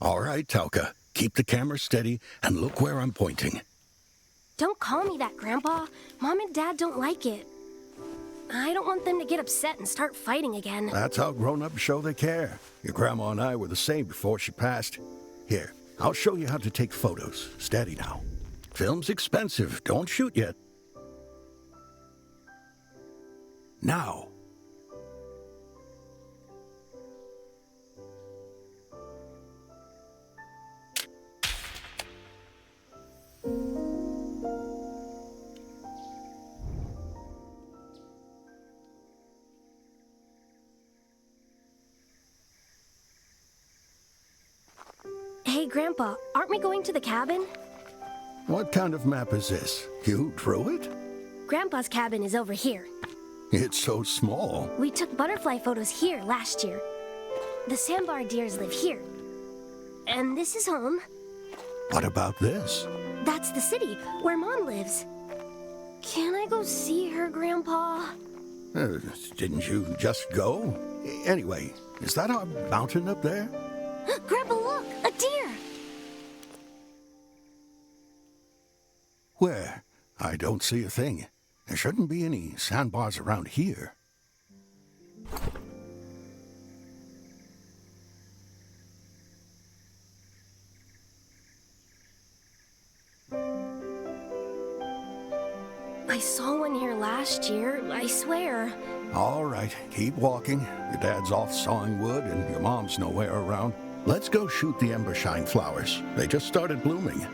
All right, Talka. Keep the camera steady and look where I'm pointing. Don't call me that, Grandpa. Mom and Dad don't like it. I don't want them to get upset and start fighting again. That's how grown-ups show they care. Your grandma and I were the same before she passed. Here, I'll show you how to take photos. Steady now. Film's expensive. Don't shoot yet. Now. Hey, Grandpa, aren't we going to the cabin? What kind of map is this? You drew it? Grandpa's cabin is over here. It's so small. We took butterfly photos here last year. The sandbar deers live here. And this is home. What about this? That's the city where Mom lives. Can I go see her, Grandpa? Didn't you just go? Anyway, is that our mountain up there? Grandpa, look! A deer! Where? I don't see a thing. There shouldn't be any sandbars around here. I saw one here last year, I swear. All right, keep walking. Your dad's off sawing wood and your mom's nowhere around. Let's go shoot the embershine flowers. They just started blooming.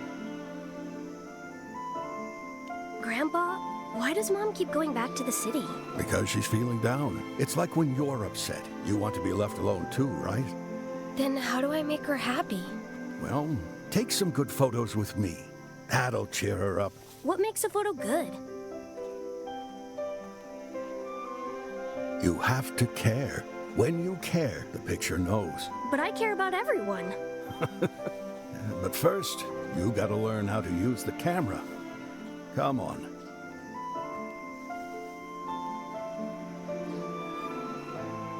Grandpa, why does Mom keep going back to the city? Because she's feeling down. It's like when you're upset. You want to be left alone too, right? Then how do I make her happy? Well, take some good photos with me. That'll cheer her up. What makes a photo good? You have to care. When you care, the picture knows. But I care about everyone. But first, you gotta learn how to use the camera. Come on.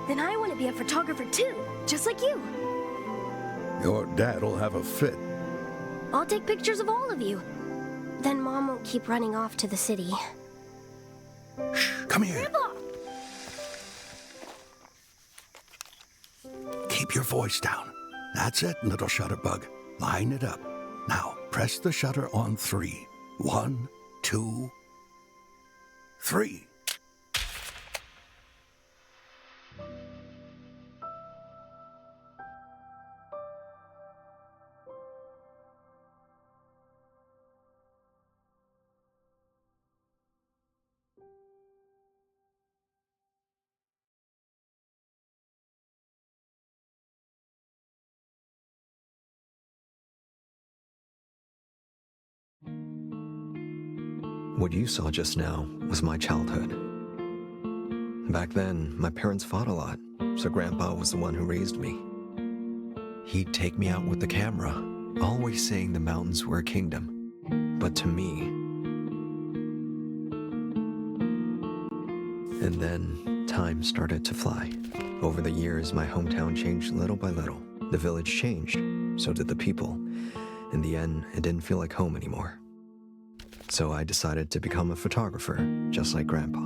Then I want to be a photographer too, just like you. Your dad'll have a fit. I'll take pictures of all of you. Then Mom won't keep running off to the city. Shh, come here. Grandpa! Keep your voice down. That's it, little shutterbug. Line it up. Now, press the shutter on 3. 1, 2, 3. What you saw just now was my childhood. Back then, my parents fought a lot, so Grandpa was the one who raised me. He'd take me out with the camera, always saying the mountains were a kingdom. But to me... And then, time started to fly. Over the years, my hometown changed little by little. The village changed, so did the people. In the end, it didn't feel like home anymore. So I decided to become a photographer, just like Grandpa.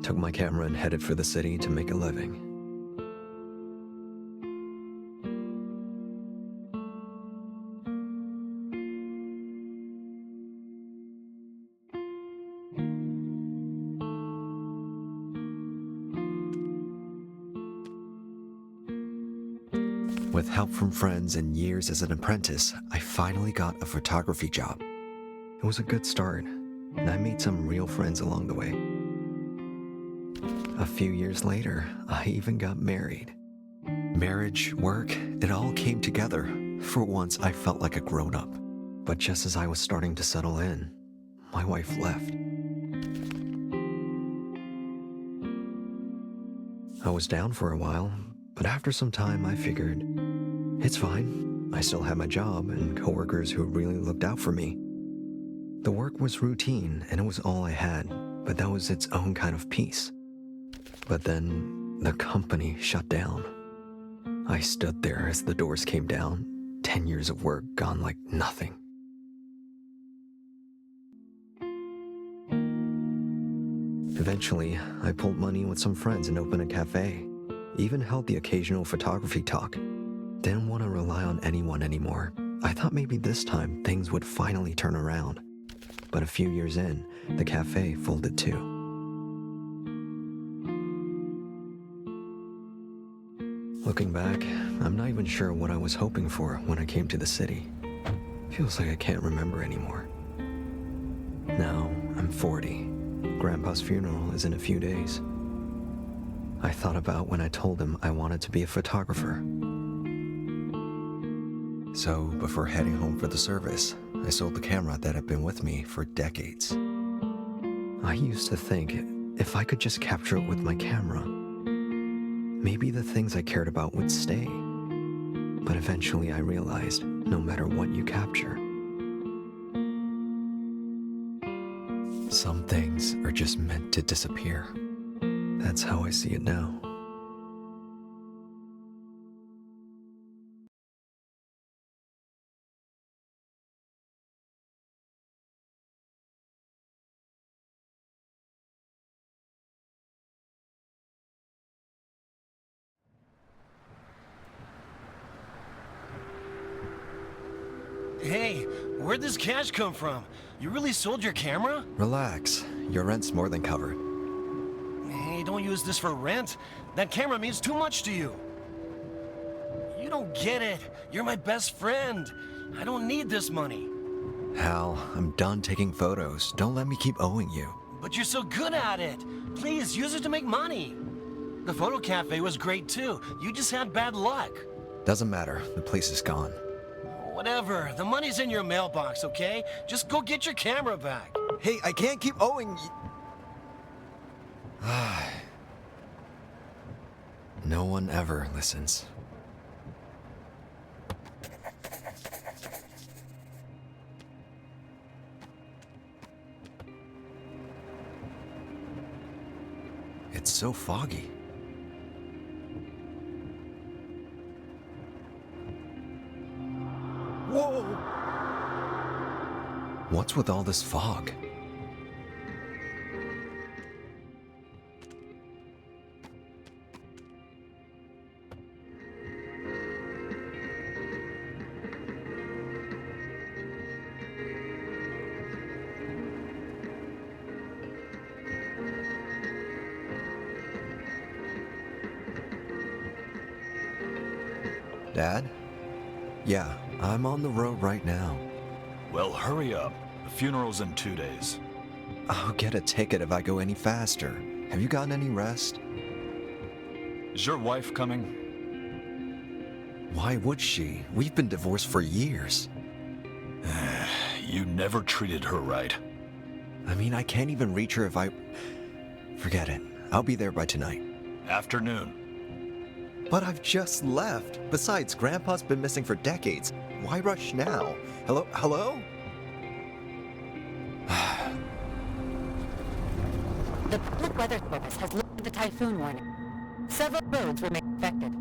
Took my camera and headed for the city to make a living. With help from friends and years as an apprentice, I finally got a photography job. It was a good start, and I made some real friends along the way. A few years later, I even got married. Marriage, work, it all came together. For once, I felt like a grown-up. But just as I was starting to settle in, my wife left. I was down for a while, but after some time, I figured, it's fine. I still had my job and coworkers who really looked out for me. The work was routine, and it was all I had, but that was its own kind of peace. But then, the company shut down. I stood there as the doors came down, 10 years of work gone like nothing. Eventually, I pulled money with some friends and opened a cafe. Even held the occasional photography talk. Didn't want to rely on anyone anymore. I thought maybe this time things would finally turn around. But a few years in, the cafe folded too. Looking back, I'm not even sure what I was hoping for when I came to the city. Feels like I can't remember anymore. Now, I'm 40. Grandpa's funeral is in a few days. I thought about when I told him I wanted to be a photographer. So, before heading home for the service, I sold the camera that had been with me for decades. I used to think if I could just capture it with my camera, maybe the things I cared about would stay. But eventually I realized no matter what you capture, some things are just meant to disappear. That's how I see it now. Hey, where'd this cash come from? You really sold your camera? Relax. Your rent's more than covered. Hey, don't use this for rent. That camera means too much to you. You don't get it. You're my best friend. I don't need this money. Hal, I'm done taking photos. Don't let me keep owing you. But you're so good at it. Please, use it to make money. The photo cafe was great too. You just had bad luck. Doesn't matter. The place is gone. Whatever. The money's in your mailbox, okay? Just go get your camera back. Hey, I can't keep owing you. No one ever listens. It's so foggy. Whoa! What's with all this fog? Dad? Yeah, I'm on the road right now. Well, hurry up. The funeral's in 2 days. I'll get a ticket if I go any faster. Have you gotten any rest? Is your wife coming? Why would she? We've been divorced for years. You never treated her right. I mean, I can't even reach her if I... Forget it. I'll be there by tonight. Afternoon. But I've just left. Besides, Grandpa's been missing for decades. Why rush now? Hello? The Public Weather Service has lifted the typhoon warning. Several roads remain affected.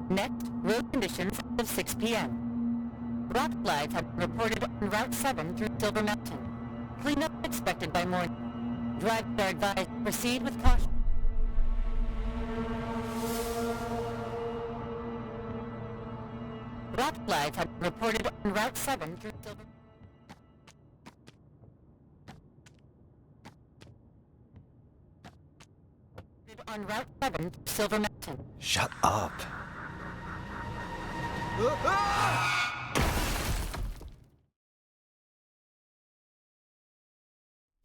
Next, road conditions as of 6 p.m. Rock slides have been reported on Route 7 through Silver Mountain. Cleanup expected by morning. Drivers are advised to proceed with caution. Rock slides have been reported on Route 7 through Silver on Route 7 to Silver Mountain. Shut up.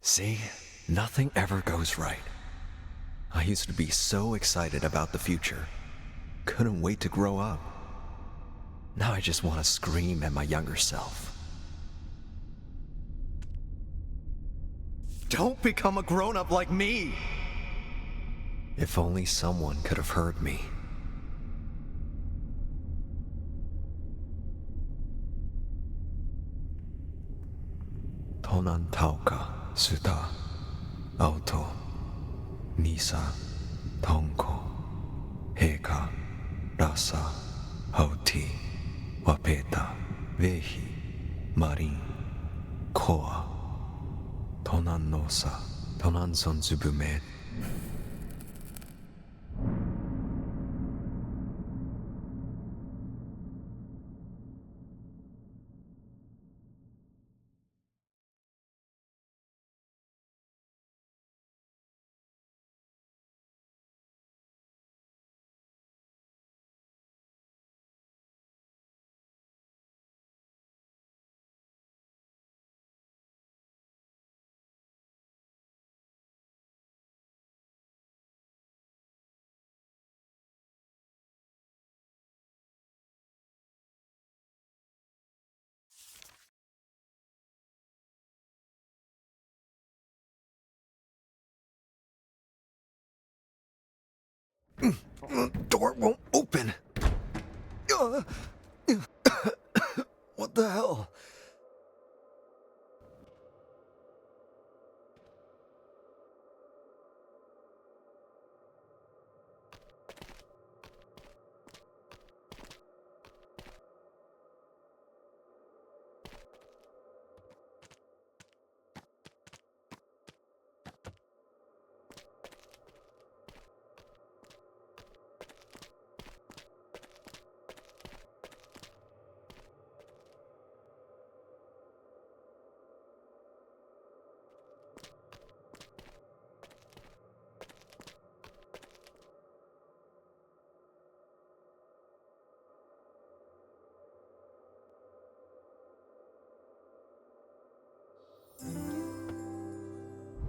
See? Nothing ever goes right. I used to be so excited about the future. Couldn't wait to grow up. Now I just want to scream at my younger self. Don't become a grown-up like me! If only someone could have heard me. Tonan tauka suda auto nisa tonko heka rasa hauti wape Beta, Vehi, Marin, Koa, Tonan Nosa, Tonan Son Zubume. Door won't open. What the hell?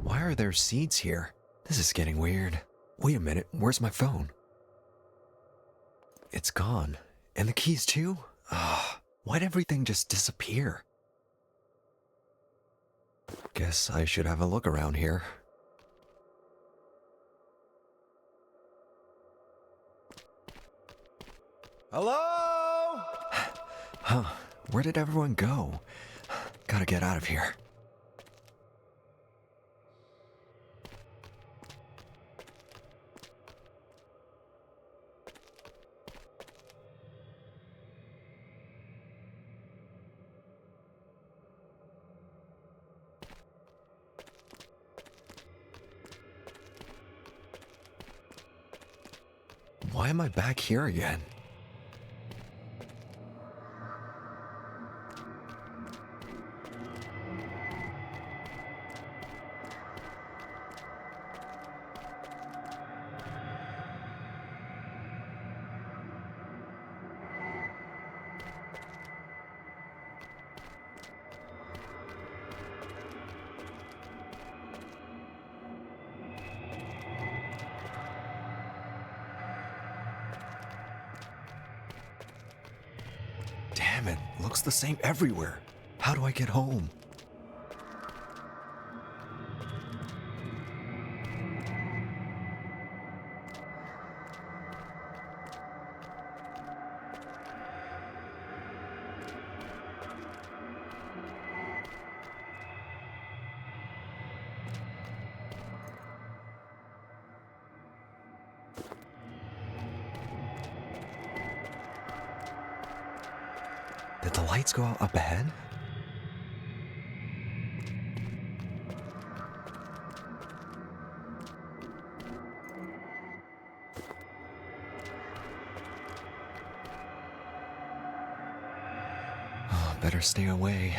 Why are there seeds here? This is getting weird. Wait a minute, where's my phone? It's gone. And the keys too? Why'd everything just disappear? Guess I should have a look around here. Hello? Huh, where did everyone go? Gotta get out of here. Why am I back here again? Damn it, looks the same everywhere. How do I get home? Did the lights go out up ahead? Oh, better stay away.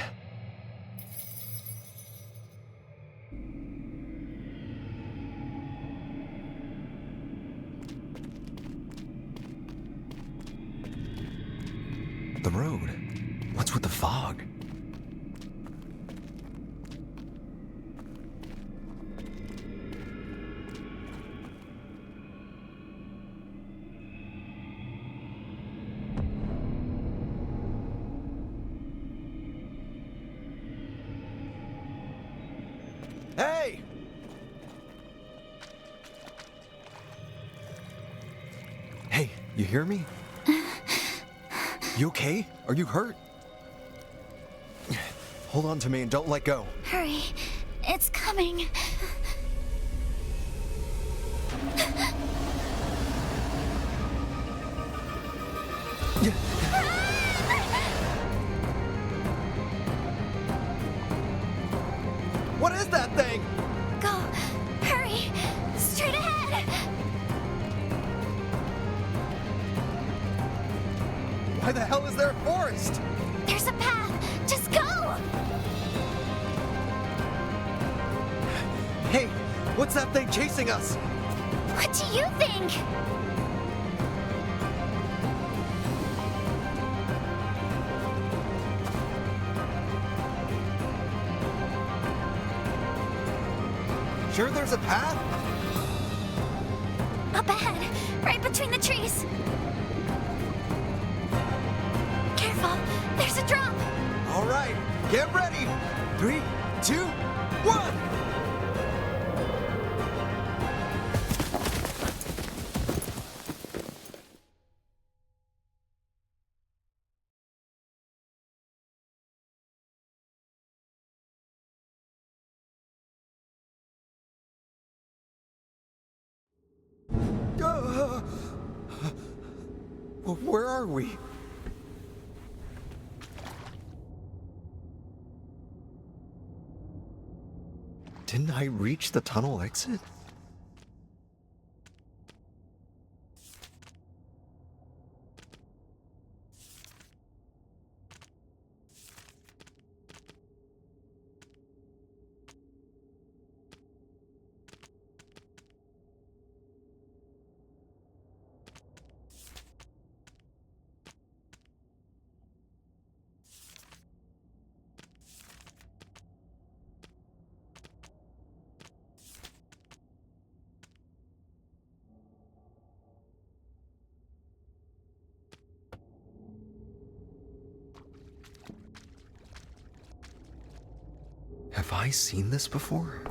The road. What's with the fog? Hey! Hey, you hear me? You okay? Are you hurt? Hold on to me and don't let go. Hurry. It's coming. Why the hell is there a forest? There's a path. Just go! Hey, what's that thing chasing us? What do you think? Sure there's a path? Up ahead, right between the trees. Careful, there's a drop. All right, get ready. 3, 2, 1. Where are we? Didn't I reach the tunnel exit? Have I seen this before?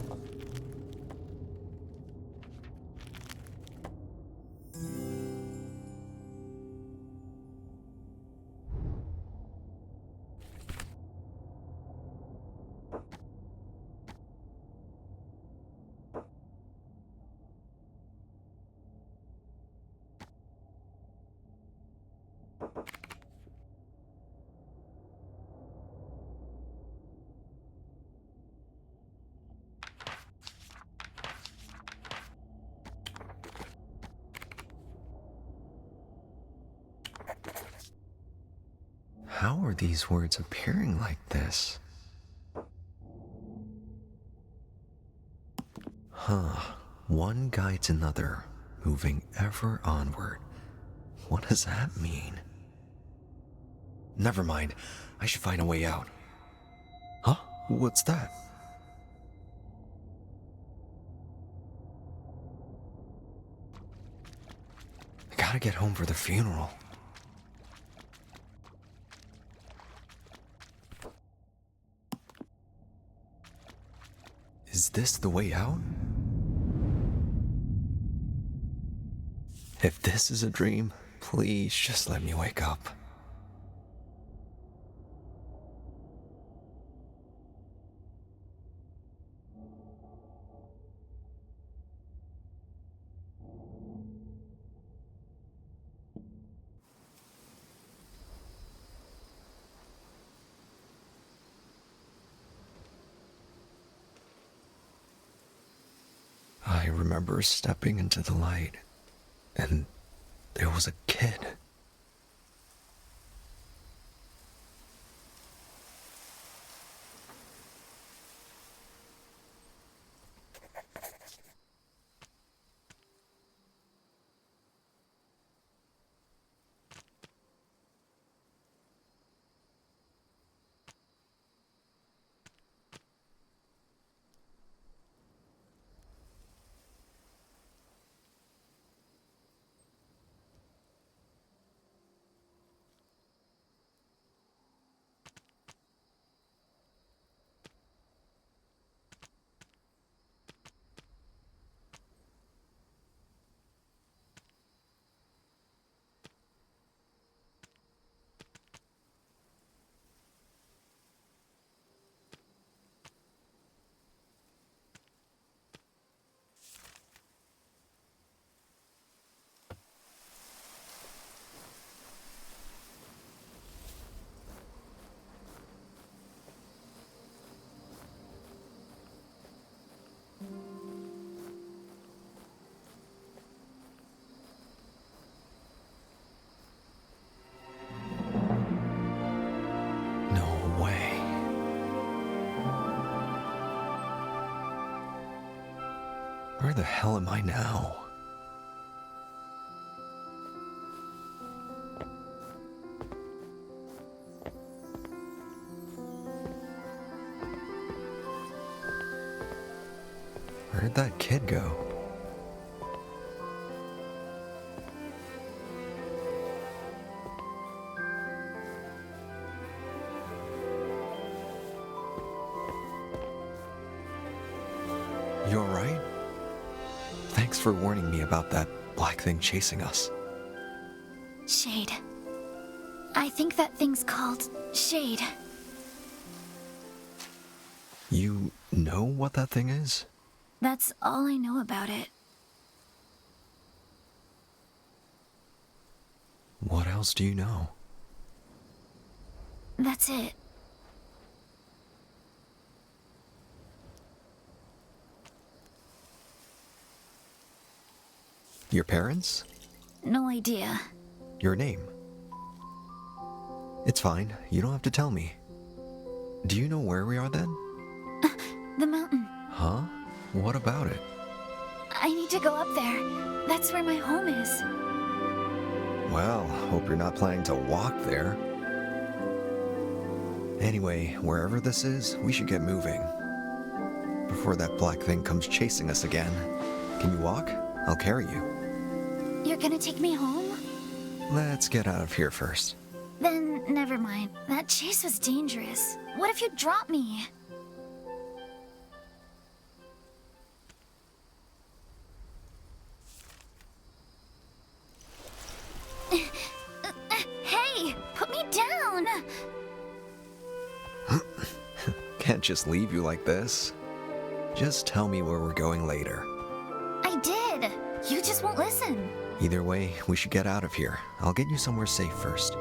How are these words appearing like this? One guides another, moving ever onward. What does that mean? Never mind. I should find a way out. Huh? What's that? I gotta get home for the funeral. Is this the way out? If this is a dream, please just let me wake up. I remember stepping into the light, and there was a kid. Where the hell am I now? Where'd that kid go? You alright? Thanks for warning me about that black thing chasing us. Shade. I think that thing's called Shade. You know what that thing is? That's all I know about it. What else do you know? That's it. Your parents? No idea. Your name? It's fine. You don't have to tell me. Do you know where we are then? The mountain. Huh? What about it? I need to go up there. That's where my home is. Well, hope you're not planning to walk there. Anyway, wherever this is, we should get moving. Before that black thing comes chasing us again. Can you walk? I'll carry you. You're gonna take me home? Let's get out of here first. Then, never mind. That chase was dangerous. What if you drop me? Hey! Put me down! Can't just leave you like this. Just tell me where we're going later. I did! You just won't listen. Either way, we should get out of here. I'll get you somewhere safe first.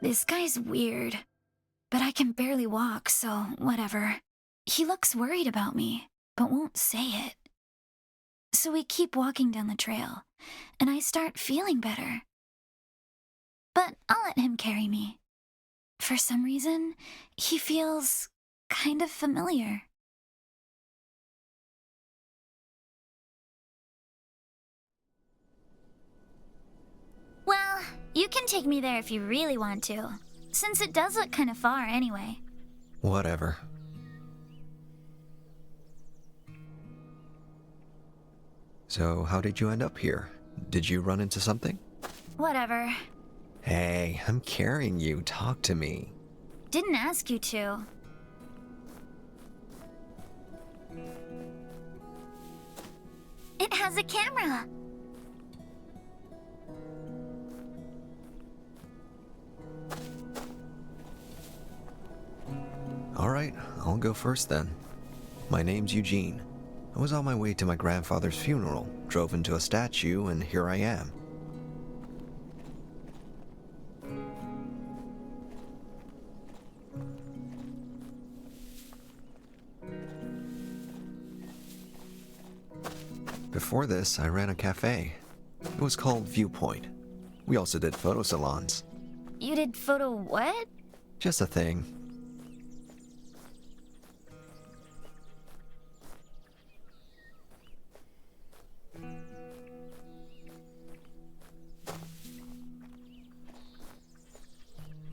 This guy's weird. But I can barely walk, so whatever. He looks worried about me, but won't say it. So we keep walking down the trail, and I start feeling better. But I'll let him carry me. For some reason, he feels kind of familiar. Well, you can take me there if you really want to, since it does look kind of far anyway. Whatever. So, how did you end up here? Did you run into something? Whatever. Hey, I'm carrying you. Talk to me. Didn't ask you to. It has a camera. Alright, I'll go first then. My name's Eugene. I was on my way to my grandfather's funeral, drove into a statue, and here I am. Before this, I ran a cafe. It was called Viewpoint. We also did photo salons. You did photo what? Just a thing.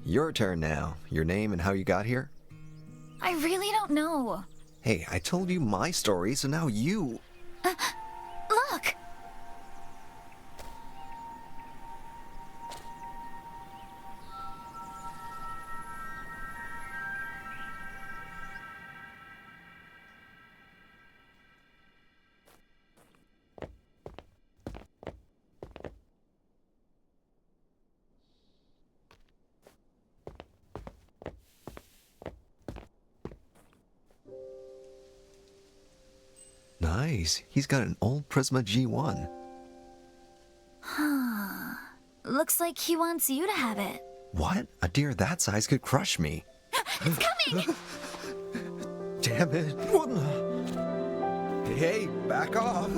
Your turn now. Your name and how you got here? I really don't know. Hey, I told you my story, so now you... Look! Nice. He's got an old Prisma G1. Huh. Looks like he wants you to have it. What? A deer that size could crush me. It's coming! Damn it. What the... Hey, back off.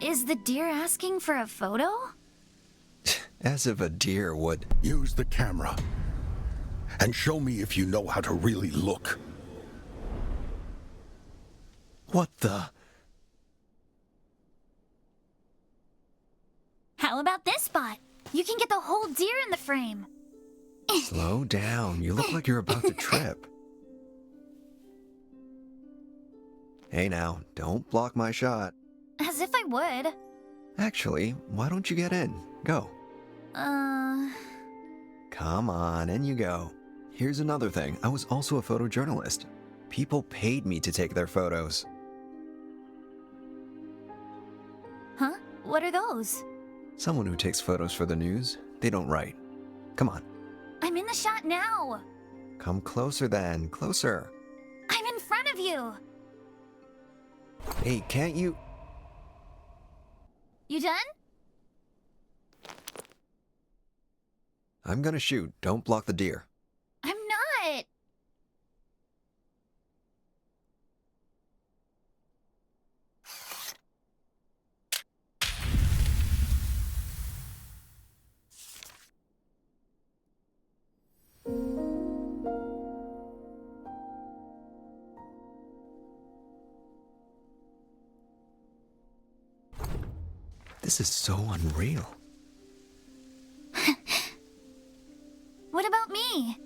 Is the deer asking for a photo? As if a deer would. Use the camera. And show me if you know how to really look. What the? How about this spot? You can get the whole deer in the frame. Slow down. You look like you're about to trip. Hey now, don't block my shot. As if I would. Actually, why don't you get in? Go. Come on, in you go. Here's another thing. I was also a photojournalist. People paid me to take their photos. Huh? What are those? Someone who takes photos for the news. They don't write. Come on. I'm in the shot now. Come closer then. Closer. I'm in front of you. Hey, can't you... You done? I'm gonna shoot. Don't block the deer. I'm not. This is so unreal. What about me?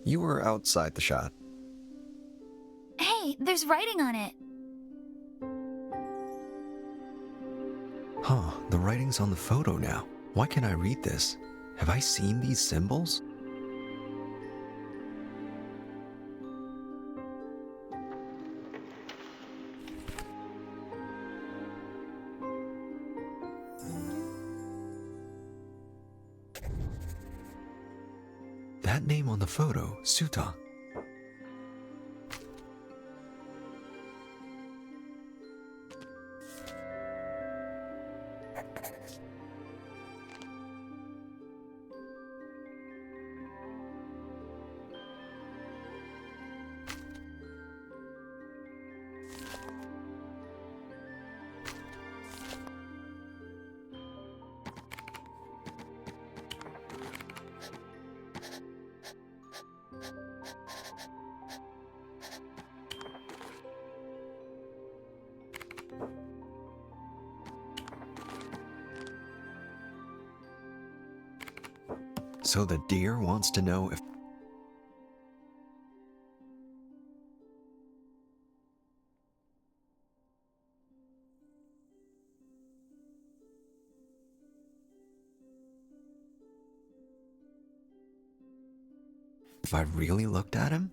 You were outside the shot. Hey, there's writing on it. Huh, the writing's on the photo now. Why can't I read this? Have I seen these symbols? That name on the photo, Suta. So the deer wants to know if... If I really looked at him?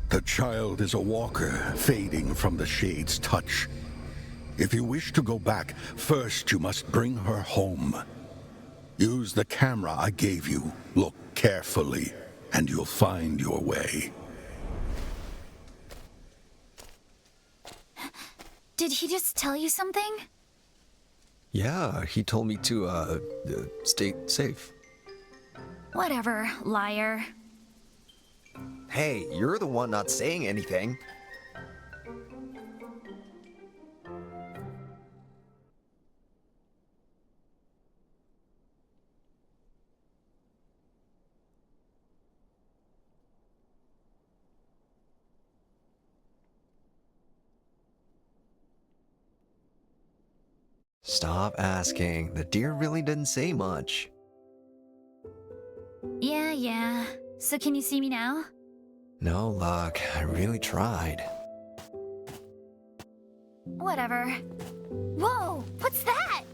The child is a walker, fading from the shade's touch. If you wish to go back, first you must bring her home. Use the camera I gave you. Look carefully, and you'll find your way. Did he just tell you something? Yeah, he told me to, stay safe. Whatever, liar. Hey, you're the one not saying anything. Stop asking. The deer really didn't say much. Yeah. So can you see me now? No luck. I really tried. Whatever. Whoa, what's that?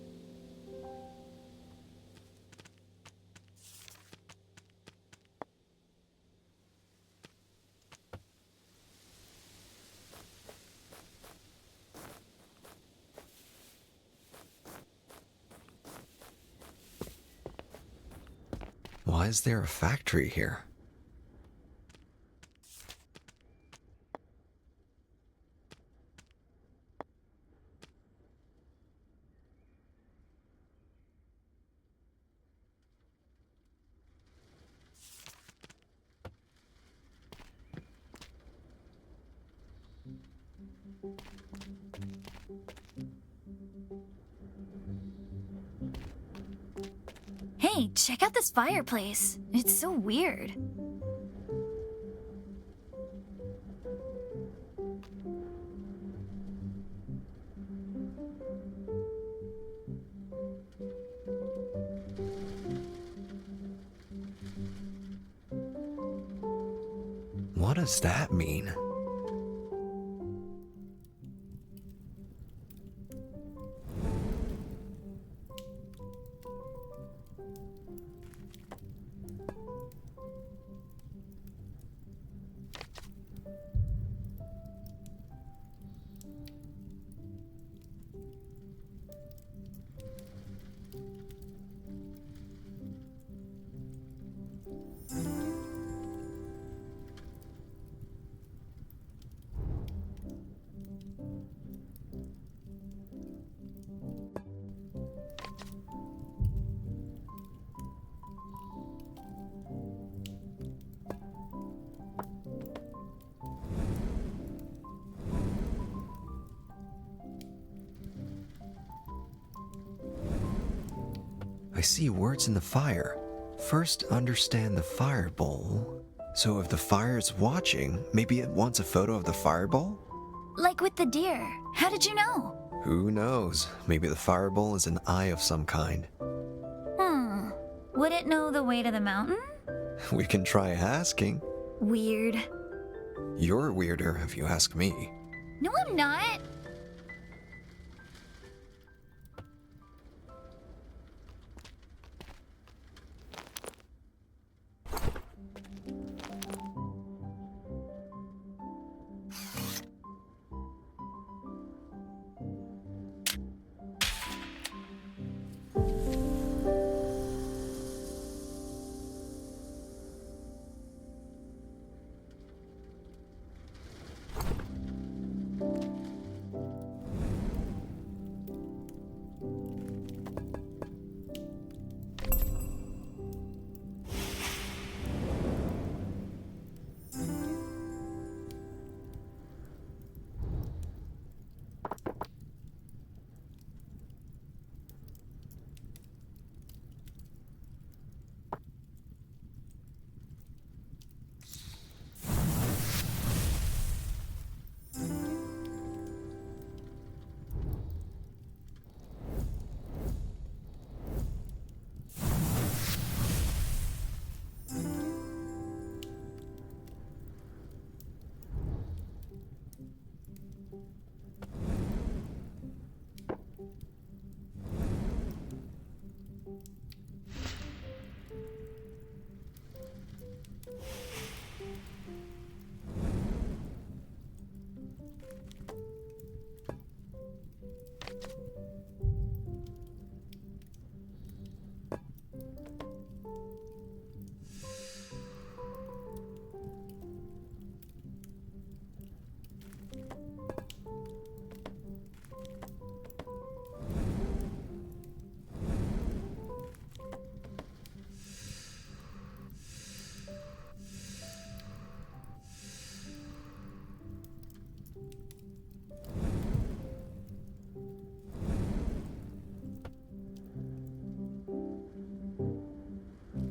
Why is there a factory here? Hey, check out this fireplace. It's so weird. What does that mean? I see words in the fire. First, understand the fireball. So if the fire is watching, maybe it wants a photo of the fireball? Like with the deer. How did you know? Who knows? Maybe the fireball is an eye of some kind. Would it know the way to the mountain? We can try asking. Weird. You're weirder if you ask me. No, I'm not.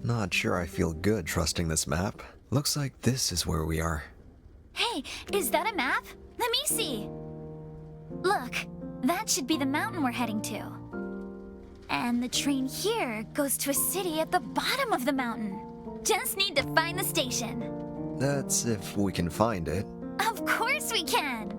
Not sure I feel good trusting this map. Looks like this is where we are. Hey, is that a map? Let me see. Look, that should be the mountain we're heading to. And the train here goes to a city at the bottom of the mountain. Just need to find the station. That's if we can find it. Of course we can!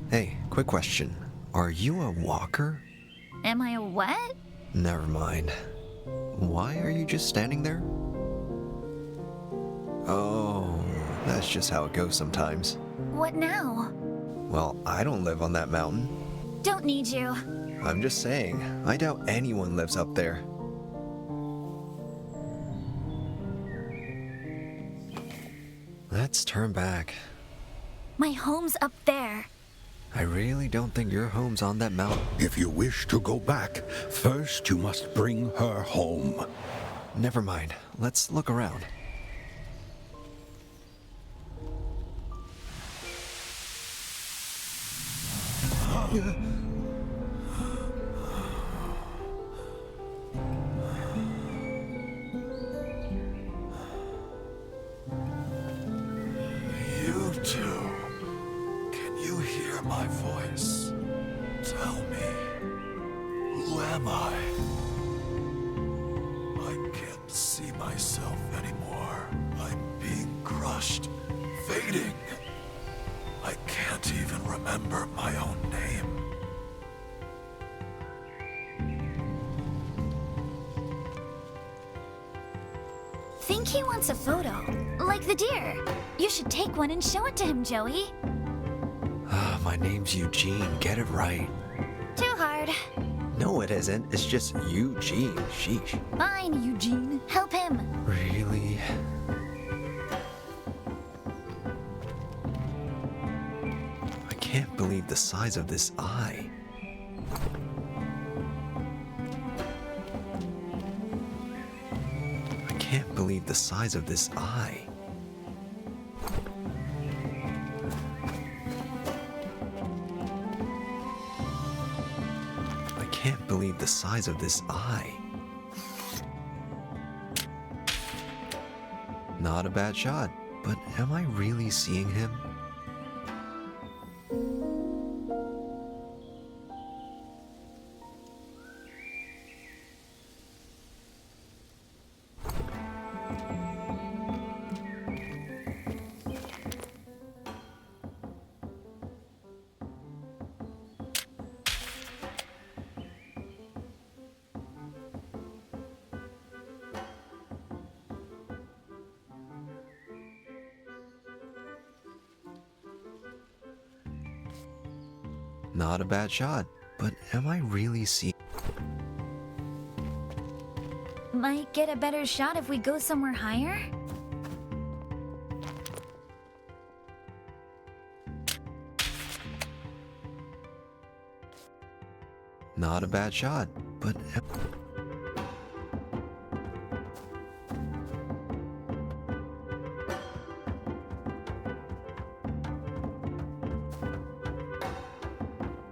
Hey, quick question. Are you a walker? Am I a what? Never mind. Why are you just standing there? Oh, that's just how it goes sometimes. What now? Well, I don't live on that mountain. Don't need you. I'm just saying, I doubt anyone lives up there. Let's turn back. My home's up there. I really don't think your home's on that mountain. If you wish to go back, first you must bring her home. Never mind. Let's look around. You two, can you hear my voice? Tell me, who am I? I can't see myself anymore. I'm being crushed, fading. I can't even remember my own name. Think he wants a photo. Like the deer. You should take one and show it to him, Joey. My name's Eugene. Get it right. Too hard. No, it isn't. It's just Eugene. Sheesh. Fine, Eugene. Help him. Really? I can't believe the size of this eye. I can't believe the size of this eye. I can't believe the size of this eye. Not a bad shot, but am I really seeing him? Not a bad shot, but am I really seeing? Might get a better shot if we go somewhere higher? Not a bad shot, but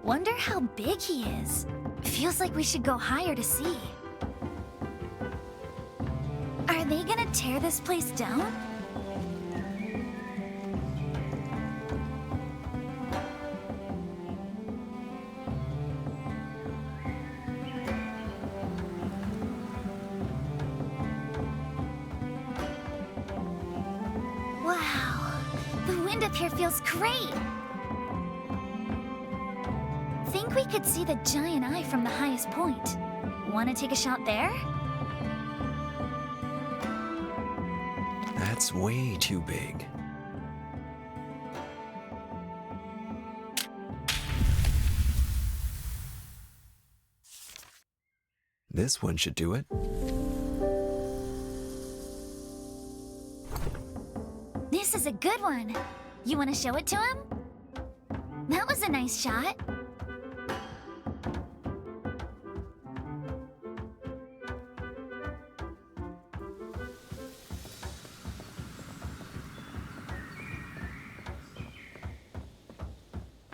Wonder how big he is. Feels like we should go higher to see. Are they gonna tear this place down? Wow, the wind up here feels great. Think we could see the giant eye from the highest point. Want to take a shot there? that's way too big. This one should do it. This is a good one. You want to show it to him? That was a nice shot.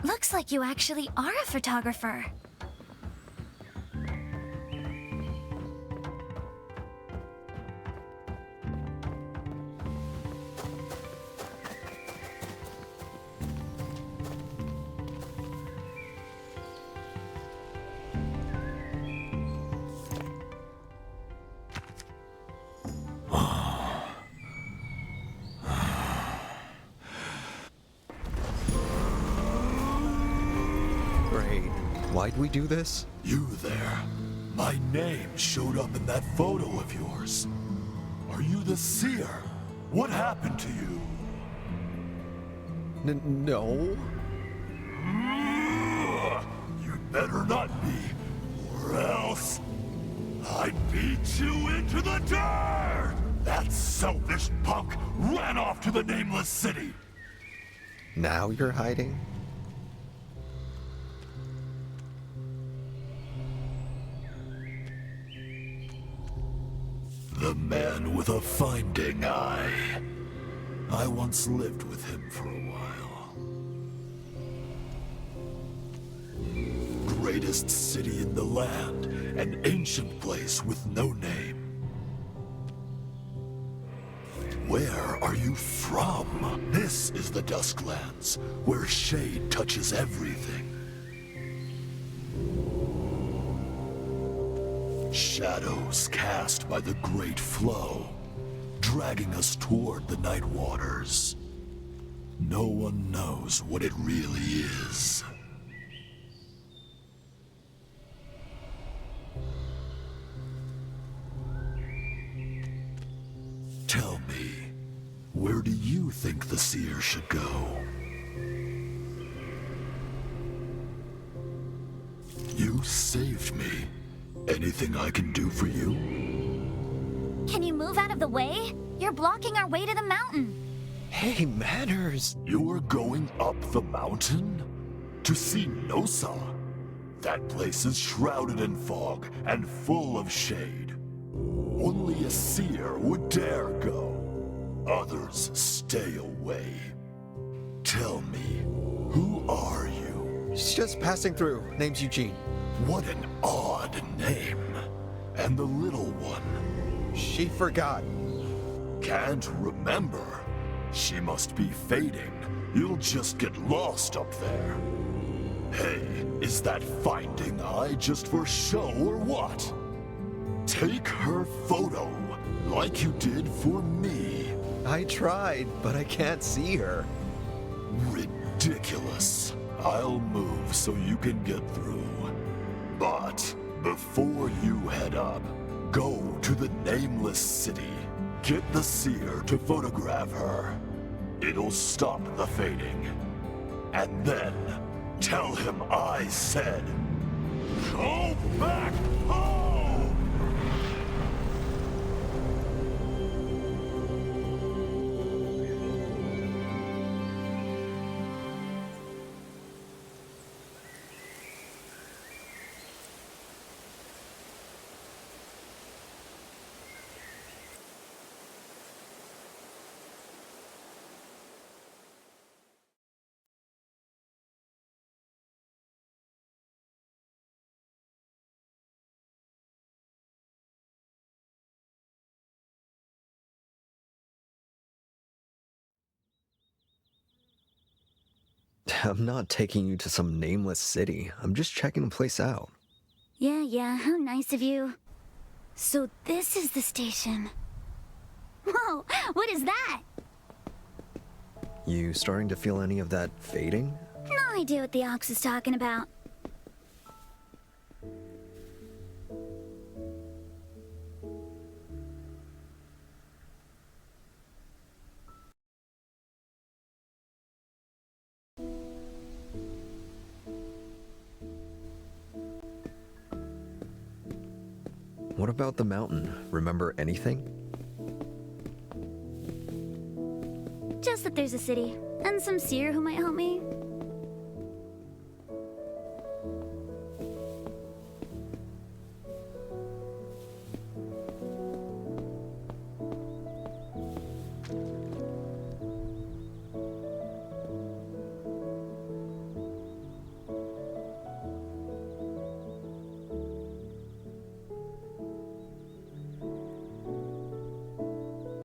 Looks like you actually are a photographer. Why'd we do this? You there. My name showed up in that photo of yours. Are you the seer? What happened to you? No. You better not be, or else I'd beat you into the dirt! That selfish punk ran off to the nameless city. Now you're hiding? The man with a finding eye. I once lived with him for a while. Greatest city in the land, an ancient place with no name. Where are you from? This is the Dusklands, where shade touches everything. Shadows cast by the great flow, dragging us toward the night waters. No one knows what it really is. Tell me, where do you think the seer should go? You saved approach me. Anything I can do for you? Can you move out of the way? You're blocking our way to the mountain. Hey, manners! You're going up the mountain? To see Nosa? That place is shrouded in fog and full of shade. Only a seer would dare go. Others stay away. Tell me, who are you? She's just passing through. Name's Eugene. What an odd name. And the little one? She forgot. Can't remember. She must be fading. You'll just get lost up there. Hey, is that finding eye just for show or what? Take her photo, like you did for me. I tried, but I can't see her. Ridiculous. I'll move so you can get through. But before you head up, go to the Nameless City. Get the seer to photograph her. It'll stop the fading. And then tell him I said, go back home! I'm not taking you to some nameless city. I'm just checking the place out. Yeah, how nice of you. So this is the station. Whoa, what is that? You starting to feel any of that fading? No idea what the Ox is talking about. What about the mountain? Remember anything? Just that there's a city, and some seer who might help me.